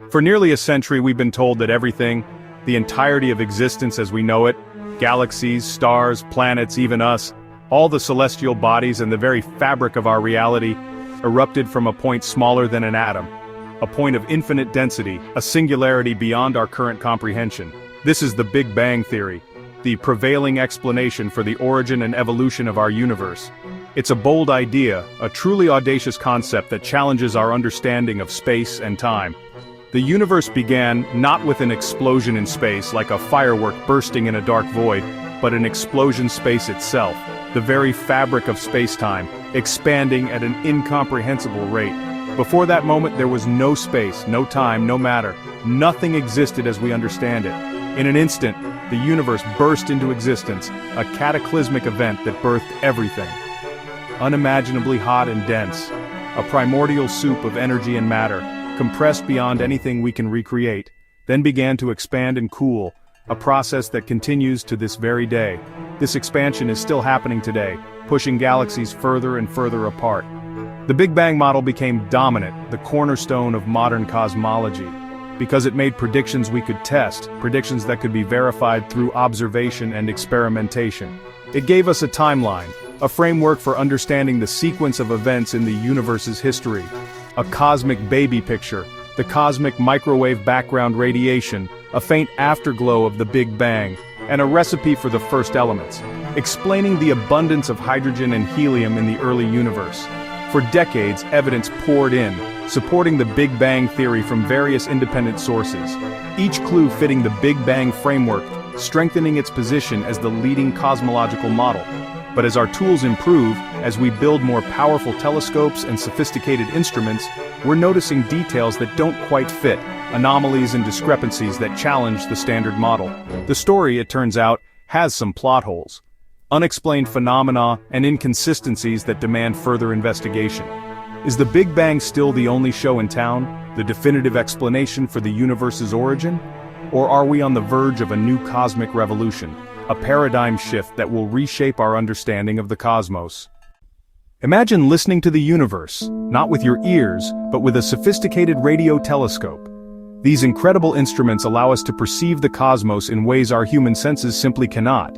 For nearly a century we've been told that everything, the entirety of existence as we know it, galaxies, stars, planets, even us, all the celestial bodies and the very fabric of our reality, erupted from a point smaller than an atom, a point of infinite density, a singularity beyond our current comprehension. This is the Big Bang Theory, the prevailing explanation for the origin and evolution of our universe. It's a bold idea, a truly audacious concept that challenges our understanding of space and time. The universe began not with an explosion in space like a firework bursting in a dark void, but an explosion space itself, the very fabric of space-time, expanding at an incomprehensible rate. Before that moment there was no space, no time, no matter. Nothing existed as we understand it. In an instant, the universe burst into existence, a cataclysmic event that birthed everything. Unimaginably hot and dense, a primordial soup of energy and matter, compressed beyond anything we can recreate, then began to expand and cool, a process that continues to this very day. This expansion is still happening today, pushing galaxies further and further apart. The Big Bang model became dominant, the cornerstone of modern cosmology, because it made predictions we could test, predictions that could be verified through observation and experimentation. It gave us a timeline, a framework for understanding the sequence of events in the universe's history. A cosmic baby picture, the cosmic microwave background radiation, a faint afterglow of the Big Bang, and a recipe for the first elements, explaining the abundance of hydrogen and helium in the early universe. For decades, evidence poured in, supporting the Big Bang theory from various independent sources, each clue fitting the Big Bang framework, strengthening its position as the leading cosmological model. But as our tools improve, as we build more powerful telescopes and sophisticated instruments, we're noticing details that don't quite fit, anomalies and discrepancies that challenge the standard model. The story, it turns out, has some plot holes, unexplained phenomena and inconsistencies that demand further investigation. Is the Big Bang still the only show in town, the definitive explanation for the universe's origin? Or are we on the verge of a new cosmic revolution? A paradigm shift that will reshape our understanding of the cosmos. Imagine listening to the universe, not with your ears, but with a sophisticated radio telescope. These incredible instruments allow us to perceive the cosmos in ways our human senses simply cannot.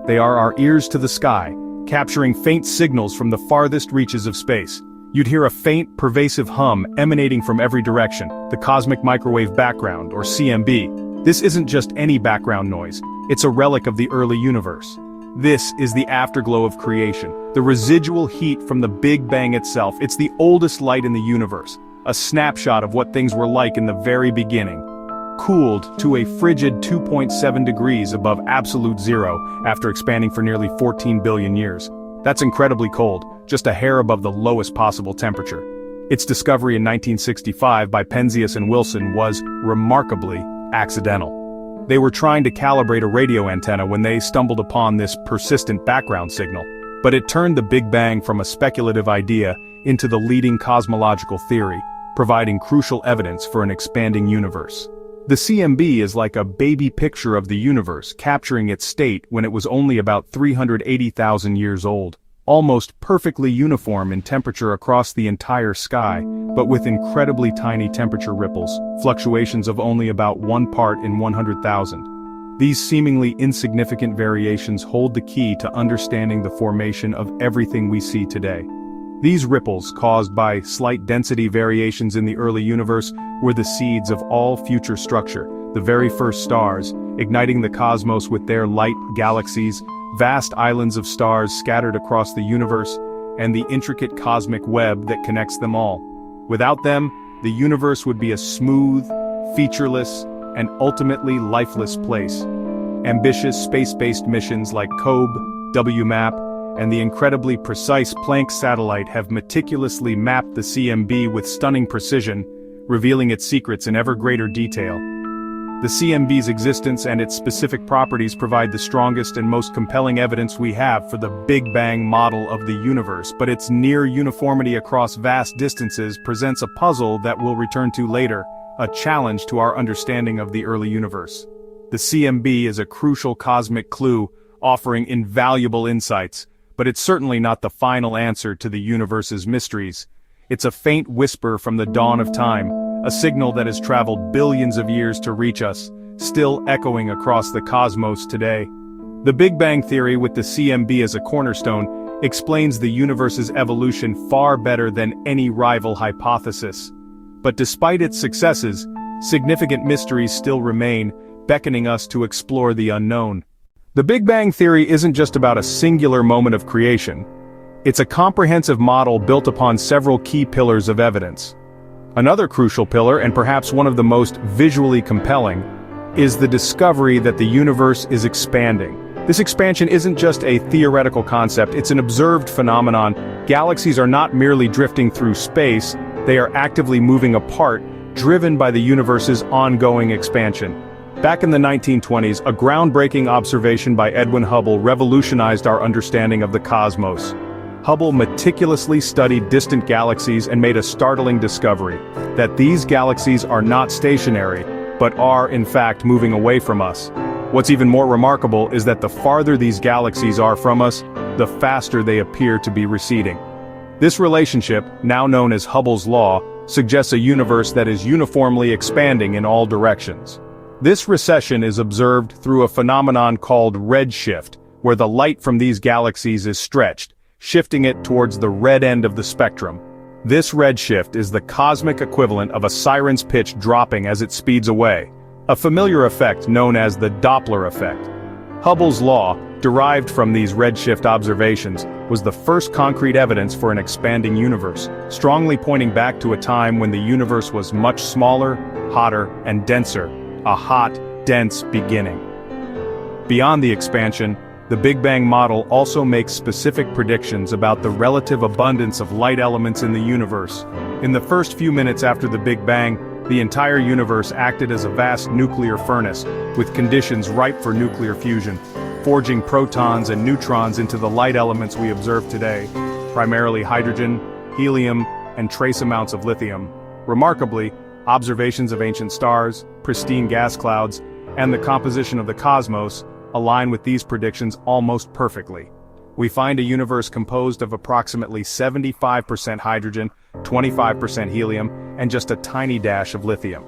They are our ears to the sky, capturing faint signals from the farthest reaches of space. You'd hear a faint, pervasive hum emanating from every direction, the cosmic microwave background, or CMB. This isn't just any background noise. It's a relic of the early universe. This is the afterglow of creation, the residual heat from the Big Bang itself. It's the oldest light in the universe, a snapshot of what things were like in the very beginning. Cooled to a frigid 2.7 degrees above absolute zero after expanding for nearly 14 billion years. That's incredibly cold, just a hair above the lowest possible temperature. Its discovery in 1965 by Penzias and Wilson was, remarkably, accidental. They were trying to calibrate a radio antenna when they stumbled upon this persistent background signal, but it turned the Big Bang from a speculative idea into the leading cosmological theory, providing crucial evidence for an expanding universe. The CMB is like a baby picture of the universe capturing its state when it was only about 380,000 years old, almost perfectly uniform in temperature across the entire sky, but with incredibly tiny temperature ripples, fluctuations of only about 1 part in 100,000. These seemingly insignificant variations hold the key to understanding the formation of everything we see today. These ripples, caused by slight density variations in the early universe, were the seeds of all future structure, the very first stars, igniting the cosmos with their light, galaxies, vast islands of stars scattered across the universe, and the intricate cosmic web that connects them all. Without them, the universe would be a smooth, featureless, and ultimately lifeless place. Ambitious space-based missions like COBE, WMAP, and the incredibly precise Planck satellite have meticulously mapped the CMB with stunning precision, revealing its secrets in ever greater detail. The CMB's existence and its specific properties provide the strongest and most compelling evidence we have for the Big Bang model of the universe, but its near uniformity across vast distances presents a puzzle that we'll return to later, a challenge to our understanding of the early universe. The CMB is a crucial cosmic clue, offering invaluable insights, but it's certainly not the final answer to the universe's mysteries. It's a faint whisper from the dawn of time, a signal that has traveled billions of years to reach us, still echoing across the cosmos today. The Big Bang Theory, with the CMB as a cornerstone, explains the universe's evolution far better than any rival hypothesis. But despite its successes, significant mysteries still remain, beckoning us to explore the unknown. The Big Bang Theory isn't just about a singular moment of creation. It's a comprehensive model built upon several key pillars of evidence. Another crucial pillar, and perhaps one of the most visually compelling, is the discovery that the universe is expanding. This expansion isn't just a theoretical concept, it's an observed phenomenon. Galaxies are not merely drifting through space, they are actively moving apart, driven by the universe's ongoing expansion. Back in the 1920s, a groundbreaking observation by Edwin Hubble revolutionized our understanding of the cosmos. Hubble meticulously studied distant galaxies and made a startling discovery: that these galaxies are not stationary, but are, in fact, moving away from us. What's even more remarkable is that the farther these galaxies are from us, the faster they appear to be receding. This relationship, now known as Hubble's law, suggests a universe that is uniformly expanding in all directions. This recession is observed through a phenomenon called redshift, where the light from these galaxies is stretched, shifting it towards the red end of the spectrum. This redshift is the cosmic equivalent of a siren's pitch dropping as it speeds away, a familiar effect known as the Doppler effect. Hubble's law, derived from these redshift observations, was the first concrete evidence for an expanding universe, strongly pointing back to a time when the universe was much smaller, hotter, and denser, a hot, dense beginning. Beyond the expansion, the Big Bang model also makes specific predictions about the relative abundance of light elements in the universe. In the first few minutes after the Big Bang, the entire universe acted as a vast nuclear furnace, with conditions ripe for nuclear fusion, forging protons and neutrons into the light elements we observe today, primarily hydrogen, helium, and trace amounts of lithium. Remarkably, observations of ancient stars, pristine gas clouds, and the composition of the cosmos align with these predictions almost perfectly. We find a universe composed of approximately 75% hydrogen, 25% helium, and just a tiny dash of lithium.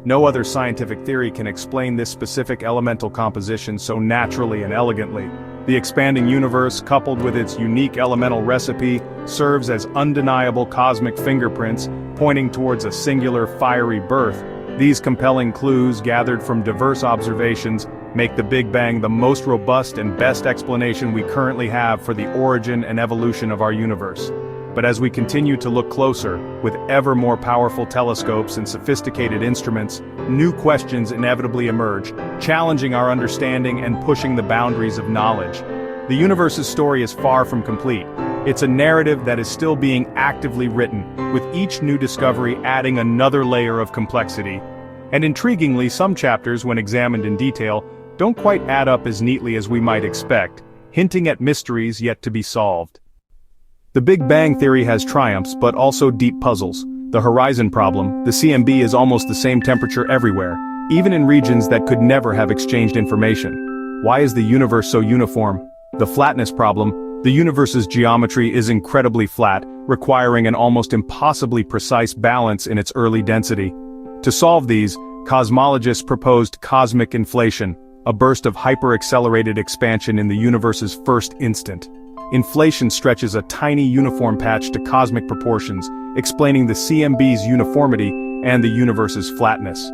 No other scientific theory can explain this specific elemental composition so naturally and elegantly. The expanding universe, coupled with its unique elemental recipe, serves as undeniable cosmic fingerprints, pointing towards a singular fiery birth. These compelling clues, gathered from diverse observations, make the Big Bang the most robust and best explanation we currently have for the origin and evolution of our universe. But as we continue to look closer, with ever more powerful telescopes and sophisticated instruments, new questions inevitably emerge, challenging our understanding and pushing the boundaries of knowledge. The universe's story is far from complete. It's a narrative that is still being actively written, with each new discovery adding another layer of complexity. And intriguingly, some chapters, when examined in detail, don't quite add up as neatly as we might expect, hinting at mysteries yet to be solved. The Big Bang Theory has triumphs but also deep puzzles. The horizon problem, the CMB, is almost the same temperature everywhere, even in regions that could never have exchanged information. Why is the universe so uniform? The flatness problem, the universe's geometry is incredibly flat, requiring an almost impossibly precise balance in its early density. To solve these, cosmologists proposed cosmic inflation, a burst of hyper-accelerated expansion in the universe's first instant. Inflation stretches a tiny uniform patch to cosmic proportions, explaining the CMB's uniformity and the universe's flatness.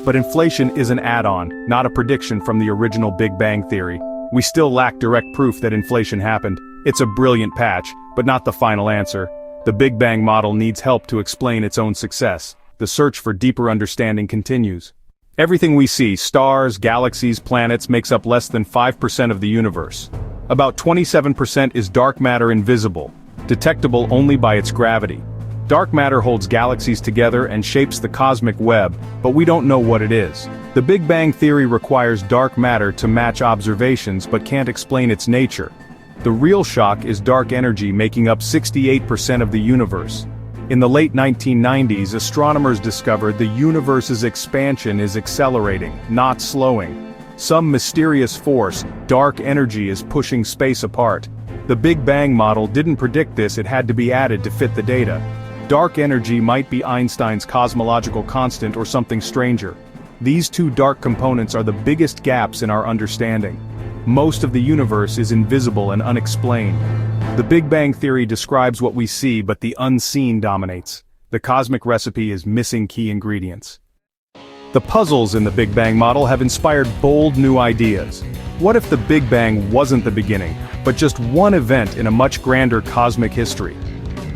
But inflation is an add-on, not a prediction from the original Big Bang Theory. We still lack direct proof that inflation happened. It's a brilliant patch, but not the final answer. The Big Bang model needs help to explain its own success. The search for deeper understanding continues. Everything we see, stars, galaxies, planets, makes up less than 5% of the universe. About 27% is dark matter invisible, detectable only by its gravity. Dark matter holds galaxies together and shapes the cosmic web, but we don't know what it is. The Big Bang Theory requires dark matter to match observations but can't explain its nature. The real shock is dark energy, making up 68% of the universe. In the late 1990s, astronomers discovered the universe's expansion is accelerating, not slowing. Some mysterious force, dark energy, is pushing space apart. The Big Bang model didn't predict this, it had to be added to fit the data. Dark energy might be Einstein's cosmological constant or something stranger. These two dark components are the biggest gaps in our understanding. Most of the universe is invisible and unexplained. The Big Bang Theory describes what we see, but the unseen dominates. The cosmic recipe is missing key ingredients. The puzzles in the Big Bang model have inspired bold new ideas. What if the Big Bang wasn't the beginning, but just one event in a much grander cosmic history?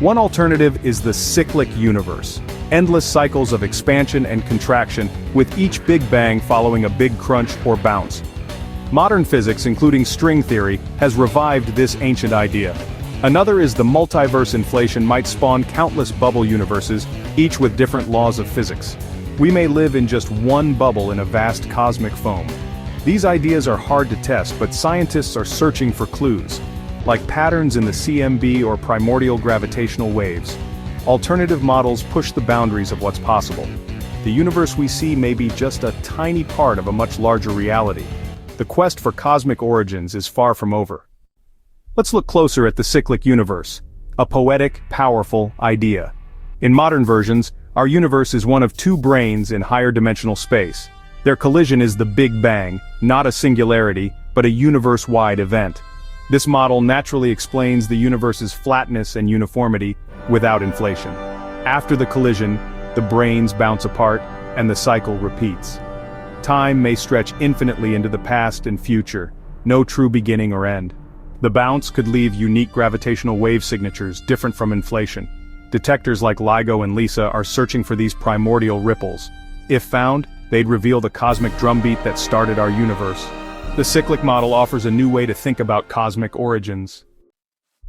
One alternative is the cyclic universe. Endless cycles of expansion and contraction, with each Big Bang following a big crunch or bounce. Modern physics, including string theory, has revived this ancient idea. Another is the multiverse. Inflation might spawn countless bubble universes, each with different laws of physics. We may live in just one bubble in a vast cosmic foam. These ideas are hard to test, but scientists are searching for clues, like patterns in the CMB or primordial gravitational waves. Alternative models push the boundaries of what's possible. The universe we see may be just a tiny part of a much larger reality. The quest for cosmic origins is far from over. Let's look closer at the cyclic universe, a poetic, powerful idea. In modern versions, our universe is one of two brains in higher dimensional space. Their collision is the Big Bang, not a singularity, but a universe-wide event. This model naturally explains the universe's flatness and uniformity without inflation. After the collision, the brains bounce apart, and the cycle repeats. Time may stretch infinitely into the past and future, no true beginning or end. The bounce could leave unique gravitational wave signatures different from inflation. Detectors like LIGO and LISA are searching for these primordial ripples. If found, they'd reveal the cosmic drumbeat that started our universe. The cyclic model offers a new way to think about cosmic origins.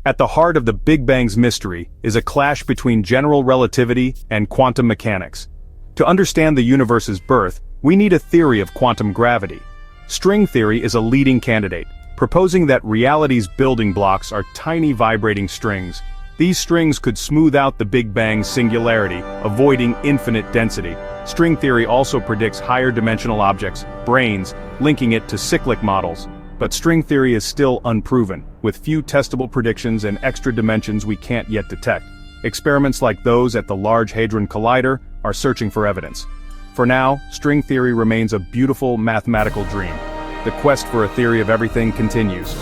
At the heart of the Big Bang's mystery is a clash between general relativity and quantum mechanics. To understand the universe's birth, we need a theory of quantum gravity. String theory is a leading candidate, proposing that reality's building blocks are tiny vibrating strings. These strings could smooth out the Big Bang's singularity, avoiding infinite density. String theory also predicts higher dimensional objects, brains, linking it to cyclic models. But string theory is still unproven, with few testable predictions and extra dimensions we can't yet detect. Experiments like those at the Large Hadron Collider are searching for evidence. For now, string theory remains a beautiful mathematical dream. The quest for a theory of everything continues.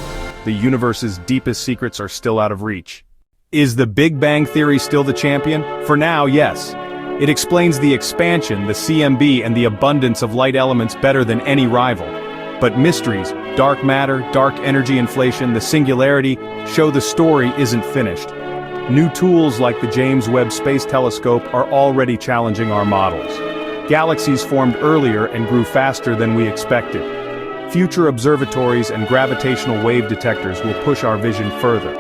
The universe's deepest secrets are still out of reach. Is the Big Bang Theory still the champion? For now, yes. It explains the expansion, the CMB, and the abundance of light elements better than any rival. But mysteries, dark matter, dark energy inflation, the singularity, show the story isn't finished. New tools like the James Webb Space Telescope are already challenging our models. Galaxies formed earlier and grew faster than we expected. Future observatories and gravitational wave detectors will push our vision further.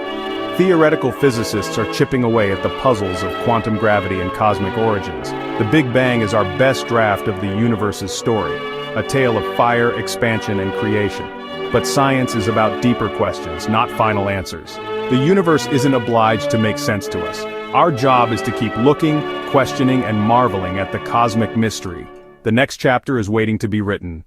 Theoretical physicists are chipping away at the puzzles of quantum gravity and cosmic origins. The Big Bang is our best draft of the universe's story, a tale of fire, expansion, and creation. But science is about deeper questions, not final answers. The universe isn't obliged to make sense to us. Our job is to keep looking, questioning, and marveling at the cosmic mystery. The next chapter is waiting to be written.